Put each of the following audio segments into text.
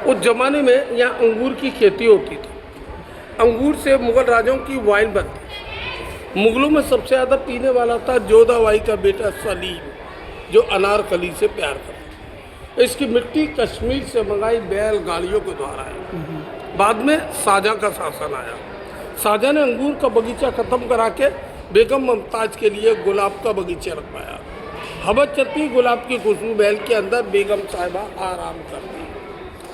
उस जमाने में यहाँ अंगूर की खेती होती थी। अंगूर से मुग़ल राजाओं की वाइन बनती। मुग़लों में सबसे ज़्यादा पीने वाला था जोधाबाई का बेटा सलीम, जो अनारकली से प्यार करता। इसकी मिट्टी कश्मीर से मंगाई बैलगाड़ियों के द्वारा है। बाद में शाहजहाँ का शासन आया। शाहजहाँ ने अंगूर का बगीचा ख़त्म करा के बेगम मुमताज़ के लिए गुलाब का बगीचा रखवाया। हवा चलती गुलाब की खुशबू महल के अंदर, बेगम साहिबा आराम करती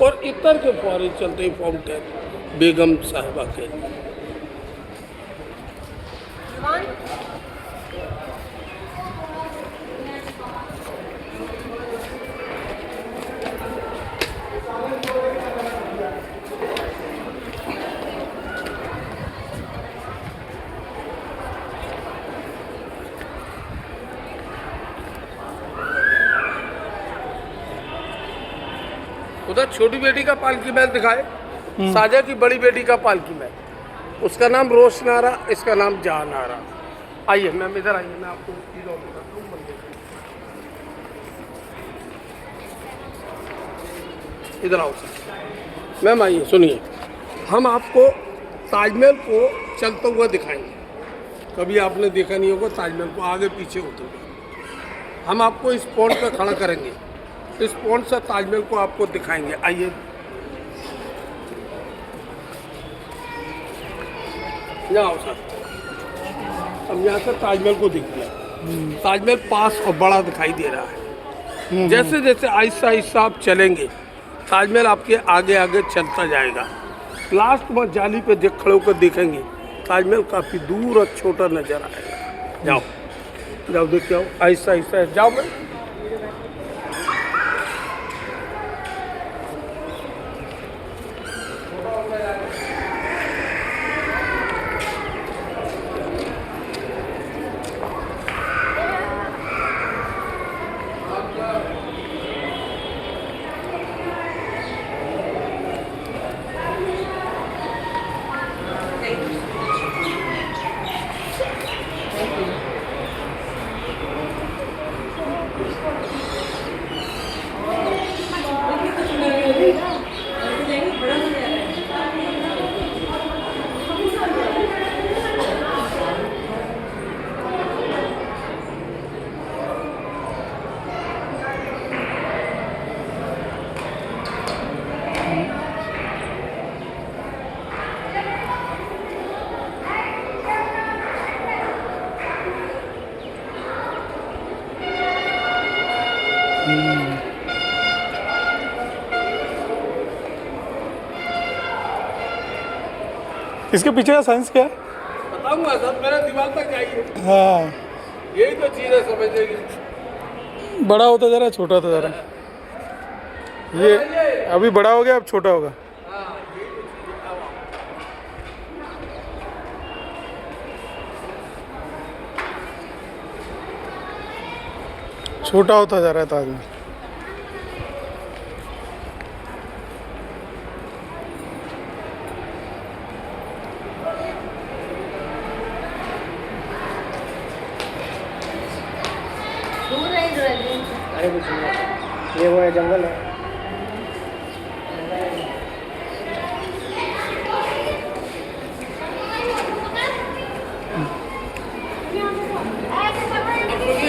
और इतर के फौरे चलते फाउंटेन बेगम साहिबा के लिए। उधर छोटी बेटी का पालकी महल दिखाए, शाहजहाँ की बड़ी बेटी का पालकी महल। उसका नाम रोशनारा, इसका नाम जहानारा। आइए मैम, इधर आइए, मैं आपको बताता हूँ मंदिर। इधर आओ सर। मैम आइए, सुनिए, हम आपको ताजमहल को चलता हुआ दिखाएंगे। कभी आपने देखा नहीं होगा ताजमहल को आगे पीछे होते हुए। हम आपको इस पॉइंट पर खड़ा करेंगे, इस पॉइंट से ताजमहल को आपको दिखाएंगे। आइए, यहाँ आओ सर। अब यहाँ से ताजमहल को देख लिया। ताजमहल पास और बड़ा दिखाई दे रहा है। जैसे जैसे आहिस्ता आहिस्ता आप चलेंगे, ताजमहल आपके आगे आगे चलता जाएगा। लास्ट में जाली पे देख खड़े होकर देखेंगे, ताजमहल काफ़ी दूर और छोटा नजर आएगा। जाओ जाओ, देख के आओ, आहिस्ता आहिस्ता जाओ। मैं इसके पीछे का साइंस क्या है? बताऊंगा सर, मेरा दिमाग तक आइए। हाँ, यही तो चीज़ है, समझने की। बड़ा होता जा रहा है, छोटा होता जा रहा है। ये अभी बड़ा हो गया, अब छोटा होगा। छोटा होता जा रहा है ताजमहल। अरे कुछ नहीं, ये वो है, जंगल है।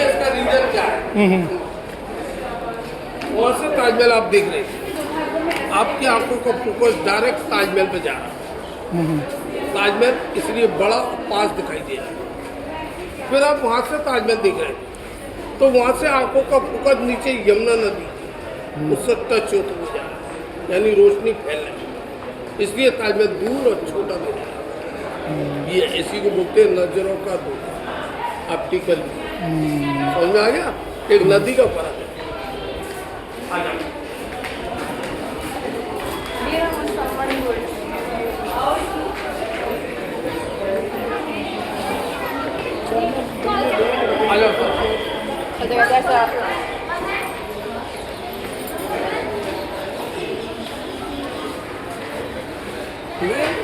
इसका रीजन क्या है? वहाँ से ताजमहल आप देख रहे हैं, आपकी आंखों का फोकस डायरेक्ट ताजमहल पे जा रहा है। ताजमहल इसलिए बड़ा पास दिखाई दे रहा है। फिर आप वहाँ से ताजमहल देख रहे हैं, तो वहाँ से आंखों का फोकस नीचे यमुना नदी, उससे टच होते हुए जा रहा है, यानी रोशनी फैल रही है। इसलिए ताजमहल दूर और छोटा दिख रहा है। ये इसी को बोलते हैं नजरों का धोखा, ऑप्टिकल। समझ में आ गया? एक नदी का फर्क है। आ जाओ।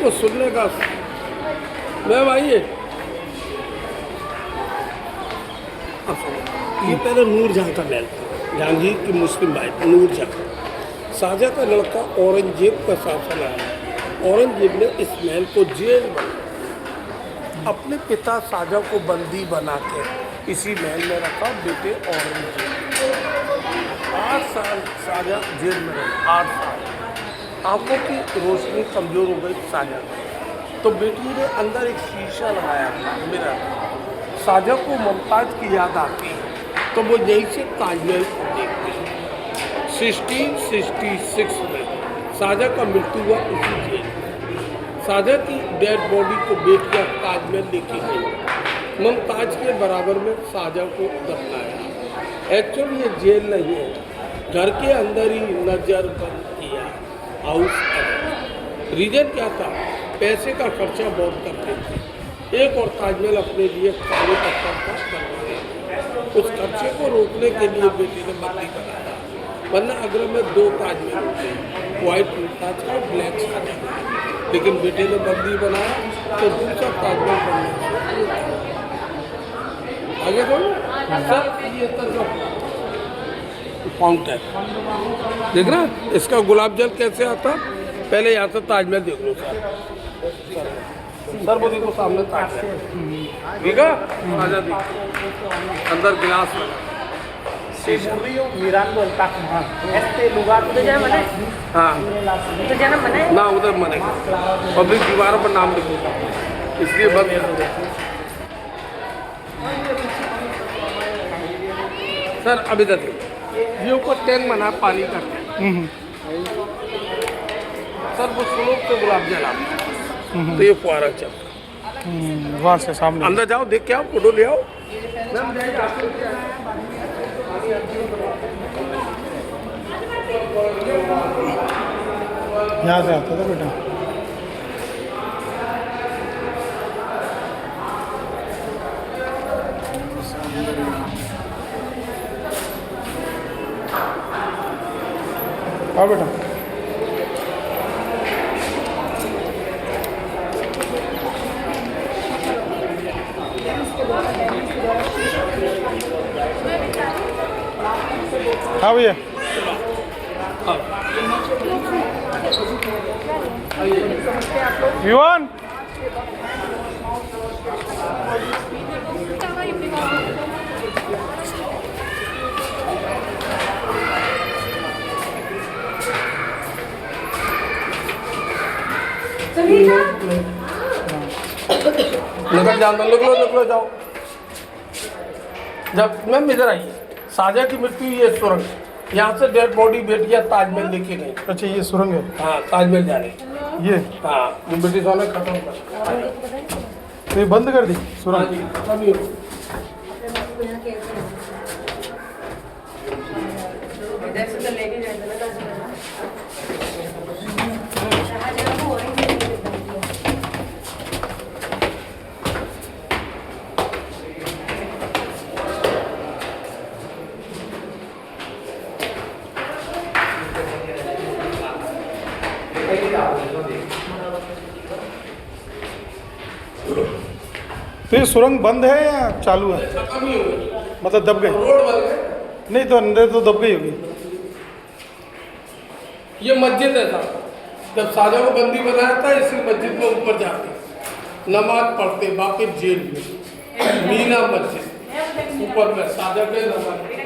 तो सुनने का मैम आइए। ये पहले नूरजहां का महल था, जहांगीर की मुस्लिम वाइफ नूरजहां। शाहजहाँ का लड़का औरंगजेब का शासन आया। औरंगजेब ने इस महल को जेल बनाया, अपने पिता शाहजहाँ को बंदी बना के इसी महल में रखा बेटे औरंगजेब। 8 साल शाहजहाँ जेल में रहे, 8 साल। आंखों की रोशनी कमजोर हो गई शाहजहाँ की, तो बेटी ने अंदर एक शीशा लगाया था मिरर। शाहजहाँ को मुमताज की याद आती है तो वो यहीं से ताजमहल को देखते हैं। 1666 में शाहजहाँ का मृत्यु हुआ उसी जेल में। शाहजहाँ की डेड बॉडी को बेटियां ताजमहल लेके गई। मुमताज के बराबर में शाहजहाँ को दफनाया। एक्चुअली ये जेल नहीं है, घर के अंदर ही नजर बंद किया, हाउस अरेस्ट। रीजन क्या था? पैसे का खर्चा बहुत करते थे। एक और ताजमहल अपने लिए काले पत्थर का बनवाया। उस खर्चे को रोकने के लिए बेटी ने बंदी बनाया, वरना अगर में 2 ताजमहल होते, व्हाइट मुमताज का, ब्लैक शाहजहाँ का। लेकिन बेटे ने बंदी बनाया तो दूसरा ताजमहल बनने से आगे बढ़ो। सर ये फाउंट है, देख रहा इसका गुलाब जल कैसे आता। पहले यहाँ से ताजमहल देख लो सर, वो देखो सामने ताजमहल, ठीक है। अंदर गिलास लगा, mirando el Taj Mahal. Este lugar तो जरा मना हाँ तो जरा मना ना उधर मनेगा, पब्लिक दीवारों पर नाम लिखूंगा, इसलिए बंद कर दो। सर अभी तक ये ऊपर टैंक बना पानी का। सर वो स्लोप से गुलाब जल आता, तो ये फुहारा चलता। वहाँ से सामने अंदर जाओ, देख के आओ, फोटो ले आओ। यहाँ से आता था बेटा। हाँ बेटा, हाँ भैया। विवान निकल जाओ, निकलो जाओ। जब मैम इधर आइए, शाहजहाँ की मृत्यु ये सुरंग, यहाँ से डेड बॉडी बेटियां ताजमहल लेके गई। अच्छा ये सुरंग है, हाँ ताजमहल जा रहे। ये हाँ जो ब्रिटिशों ने खत्म कर, तो ये बंद कर दी हाँ सुरंग। जी खत्म ही हो। तो ये सुरंग बंद है या चालू है? खत्म ही हो गई, मतलब दब गई? रोड बन गए। नहीं तो अंदर तो दब गई होगी। ये मस्जिद है साहब, जब शाहजहाँ को बंदी बनाया था इसी मस्जिद में ऊपर जाके नमाज पढ़ते, वापिस जेल में मीना मस्जिद ऊपर में शाहजहाँ के नमाज।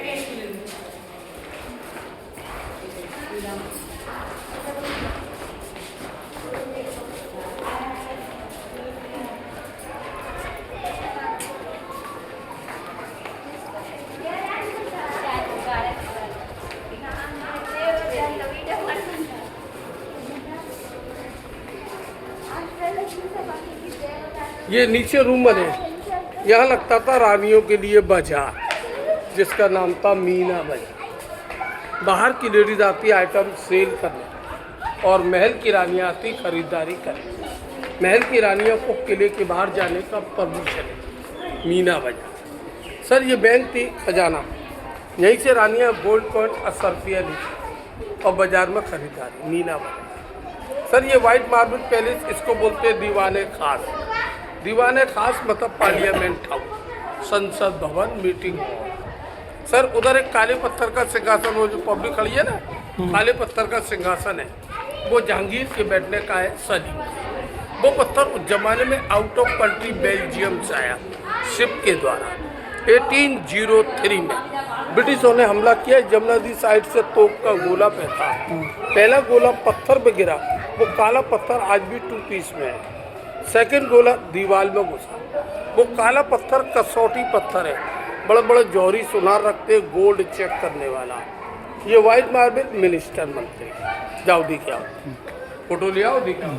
ये नीचे रूम बने, यहाँ लगता था रानियों के लिए बाजार, जिसका नाम था मीना बाजार। बाहर की लेडीज आती आइटम सेल करने और महल की रानियाँ आती खरीदारी करने। महल की रानियों को किले के बाहर जाने का परमिशन है। मीना बाजार सर ये बैंक थी खजाना, यहीं से रानियाँ गोल्ड कॉइन असरफिया ली और बाजार में खरीदारी। मीना बाजार सर ये वाइट मार्बल पैलेस, इसको बोलते हैं दीवाने खास। दीवाने खास मतलब पार्लियामेंट हाउस, संसद भवन, मीटिंग हॉल। सर उधर एक काले पत्थर का सिंहासन, वो जो पब्लिक खड़ी है ना, काले पत्थर का सिंहासन है, वो जहांगीर के बैठने का है सलीम। वो पत्थर उस जमाने में आउट ऑफ कंट्री बेल्जियम से आया शिप के द्वारा 1803 में। ब्रिटिशों ने हमला किया, जमुना नदी साइड से तोप का गोला फेंका। पहला गोला पत्थर पे गिरा, वो काला पत्थर आज भी 2 पीस में है। सेकंड गोला दीवार में घुसा। वो काला पत्थर कसौटी पत्थर है, बड़े बड़े जौहरी सुनार रखते, गोल्ड चेक करने वाला। ये व्हाइट मार्बल मिनिस्टर मंत्री। जाओ दिखाओ, फोटो ले आओ, दिखाओ।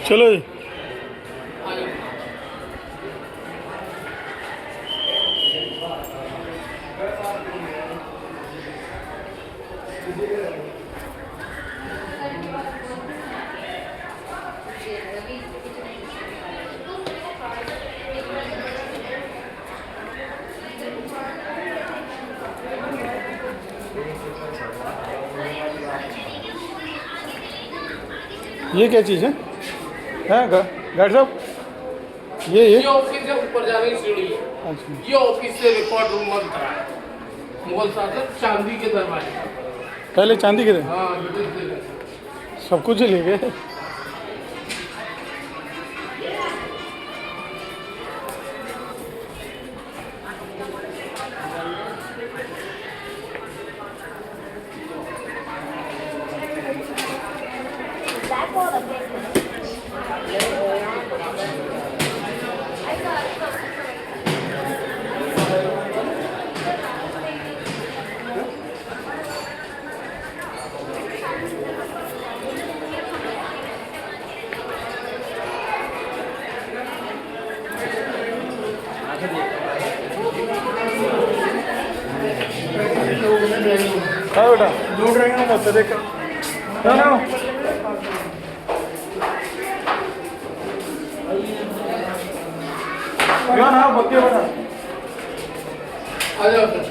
चलो जी। ये क्या चीज़ है? हाँ गार्ड साहब, ये ऑफिस है, ऊपर जाने की सीढ़ी है। अच्छा, ये ऑफिस से रिकॉर्ड रूम बनता है। मुगल शासक चांदी के दरवाजे। पहले चांदी के थे, हाँ, ब्रिटिश दे गए। सब कुछ ही ले गए। हाँ बेटा, लूट रहे हैं ना, देख ना ना ना बत्ती बेटा, आ जाओ सर।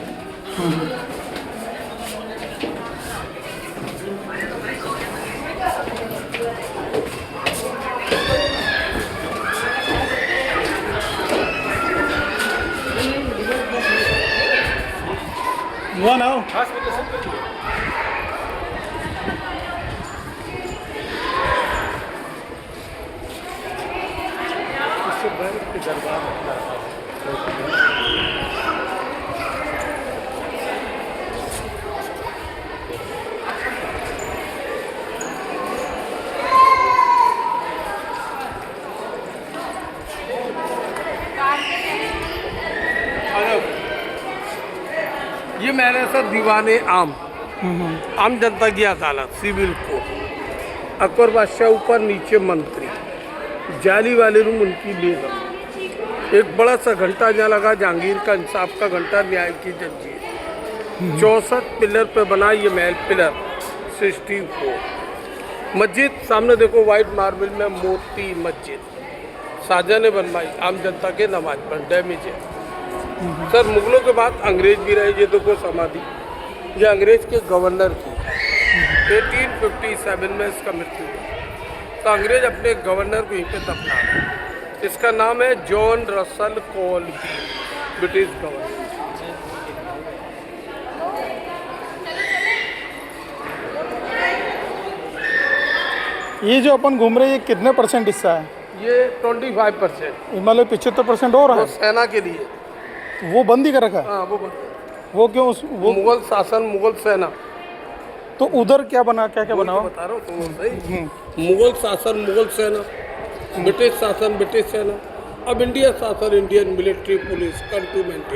वहाँ आओ। ये मैंने सर दीवाने आम जनता की अदालत सिविल कोर्ट, अकबर बादशाह ऊपर नीचे मंत्री, जाली वाले रूम उनकी बेगम, एक बड़ा सा घंटा जहाँ लगा जहांगीर का इंसाफ का घंटा, न्याय की जंजीर, 64 पिलर पे बना ये महल, पिलर 64। मस्जिद सामने देखो वाइट मार्बल में मोती मस्जिद, शाहजहां ने बनवाई, आम जनता के नमाज पर, डैमेज है। सर मुगलों के बाद अंग्रेज भी रहे, ये देखो समाधि, ये अंग्रेज के गवर्नर की 1857 में इसका मृत्यु हुआ, तो अंग्रेज अपने गवर्नर को यहीं पे दफना रहे। इसका नाम है John Russell Kolbe, British governor. ये जो अपन घूम रहे हैं ये कितने % हिस्सा है? ये 25%, मतलब 75% और वो है, सेना के लिए। वो बंद ही कर रखा है। हाँ वो क्यों वो मुगल शासन, मुगल सेना, तो उधर क्या बना, क्या क्या बना हुआ? बता रहा हूँ तुमको सही। मुगल शासन, मुगल सेना, ब्रिटिश शासन, ब्रिटिश सेना, अब इंडिया शासन, इंडियन मिलिट्री पुलिस, कंटोनमेंट।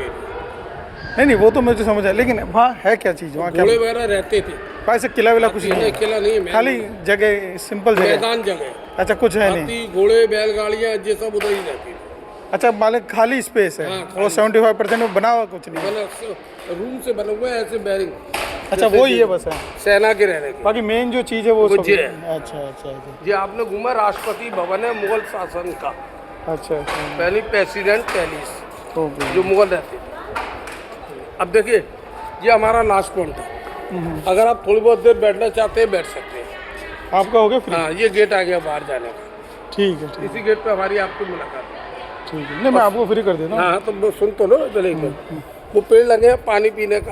नहीं वो तो मुझे समझ है, लेकिन वहाँ है क्या चीज़, वहाँ क्या घोड़े वगैरह रहते थे, ऐसे किला विला कुछ नहीं है? किला नहीं है, खाली जगह, सिंपल जगह। मैदान जगह, अच्छा कुछ है नहीं। हाथी घोड़े बैलगाड़ियाँ ये सब उधर ही रहती थी। अच्छा मालिक खाली स्पेस है। हाँ, वो 75% में बना हुआ कुछ नहीं। रूम से बने हुए हैं ऐसे बैरिंग। अच्छा वो ही है बस है, सेना के रहने के। बाकी मेन जो चीज़ है वो सब ये है। है। अच्छा। ये आपने घूमा, राष्ट्रपति भवन है मुगल शासन का, अच्छा पहली प्रेसिडेंट पैलेस ओके। जो मुगल रहते थे। अब देखिए ये हमारा लास्ट पॉइंट था, अगर आप थोड़ी बहुत देर बैठना चाहते हैं बैठ सकते हैं। आपका हो गया फ्री? हाँ ये गेट आ गया बाहर जाने का, ठीक है इसी गेट पे हमारी आपको मुलाकात है। ठीक है। नहीं मैं आपको फ्री कर देता हूँ। हाँ तो वो सुन तो लो, चले वो पेड़ लगे हैं पानी पीने का,